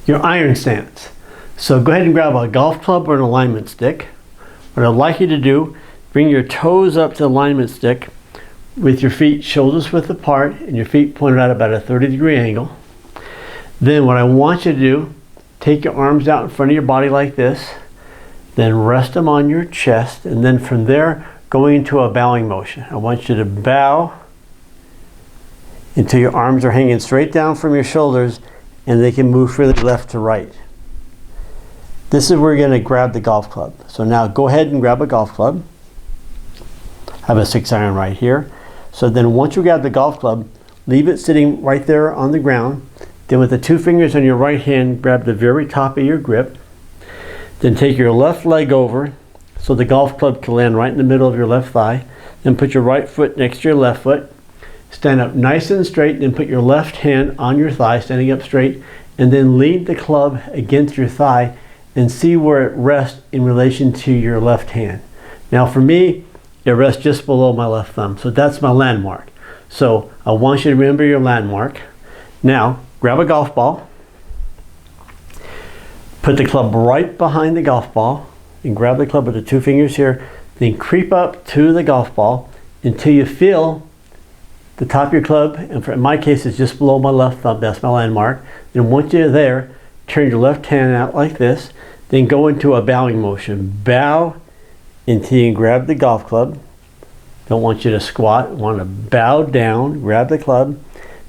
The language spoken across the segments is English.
your iron stance. So go ahead and grab a golf club or an alignment stick. What I'd like you to do, bring your toes up to the alignment stick with your feet shoulders width apart and your feet pointed out about a 30-degree angle. Then what I want you to do, take your arms out in front of your body like this, then rest them on your chest, and then from there going into a bowing motion. I want you to bow until your arms are hanging straight down from your shoulders and they can move freely left to right. This is where you're going to grab the golf club. So now go ahead and grab a golf club. I have a 6-iron right here. So then once you grab the golf club, leave it sitting right there on the ground. Then with the 2 fingers on your right hand, grab the very top of your grip. Then take your left leg over so the golf club can land right in the middle of your left thigh. Then put your right foot next to your left foot. Stand up nice and straight, then put your left hand on your thigh, standing up straight, and then lean the club against your thigh and see where it rests in relation to your left hand. Now for me, it rests just below my left thumb, so that's my landmark. So I want you to remember your landmark. Now, grab a golf ball, put the club right behind the golf ball, and grab the club with the 2 fingers here, then creep up to the golf ball until you feel the top of your club, and in my case it's just below my left thumb, that's my landmark. Then once you're there, turn your left hand out like this, then go into a bowing motion. Bow until you grab the golf club. Don't want you to squat, want to bow down, grab the club,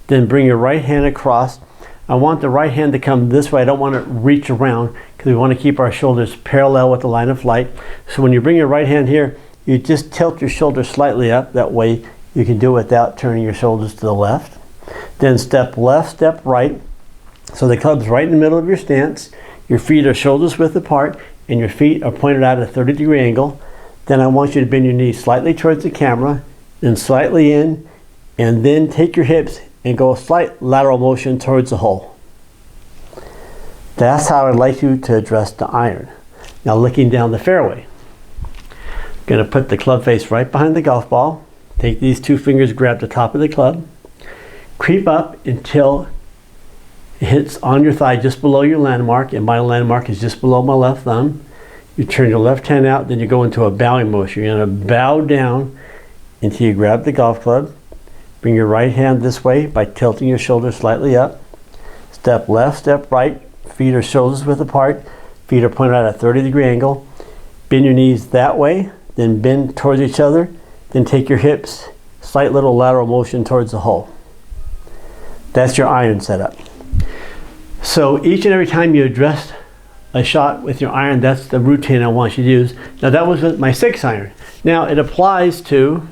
then bring your right hand across. I want the right hand to come this way. I don't want to reach around because we want to keep our shoulders parallel with the line of flight. So when you bring your right hand here, you just tilt your shoulders slightly up. That way you can do it without turning your shoulders to the left. Then step left, step right. So the club's right in the middle of your stance. Your feet are shoulders width apart and your feet are pointed out at a 30-degree angle. Then I want you to bend your knees slightly towards the camera, then slightly in, and then take your hips and go a slight lateral motion towards the hole. That's how I'd like you to address the iron. Now looking down the fairway, I'm going to put the club face right behind the golf ball. Take these 2 fingers, grab the top of the club, creep up until it hits on your thigh just below your landmark, and my landmark is just below my left thumb. You turn your left hand out, then you go into a bowing motion. You're going to bow down until you grab the golf club. Bring your right hand this way by tilting your shoulders slightly up. Step left, step right. Feet are shoulders width apart. Feet are pointed out at a 30-degree angle. Bend your knees that way, then bend towards each other. Then take your hips, slight little lateral motion towards the hole. That's your iron setup. So each and every time you address a shot with your iron, that's the routine I want you to use. Now that was with my 6-iron. Now it applies to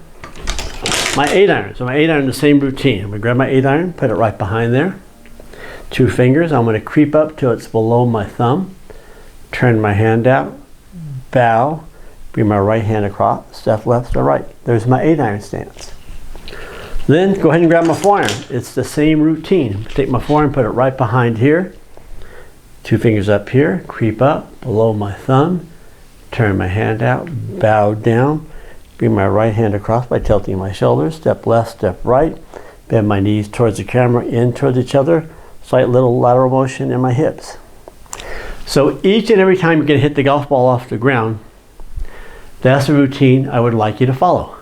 my 8-iron. So my 8-iron, the same routine. I'm going to grab my 8-iron, put it right behind there. 2 fingers, I'm going to creep up till it's below my thumb. Turn my hand out, bow, bring my right hand across, step left to right. There's my 8-iron stance. Then go ahead and grab my 4-iron. It's the same routine. Take my 4-iron, put it right behind here. 2 fingers up here, creep up below my thumb, turn my hand out, bow down, bring my right hand across by tilting my shoulders, step left, step right, bend my knees towards the camera, in towards each other, slight little lateral motion in my hips. So each and every time you're going to hit the golf ball off the ground, that's the routine I would like you to follow.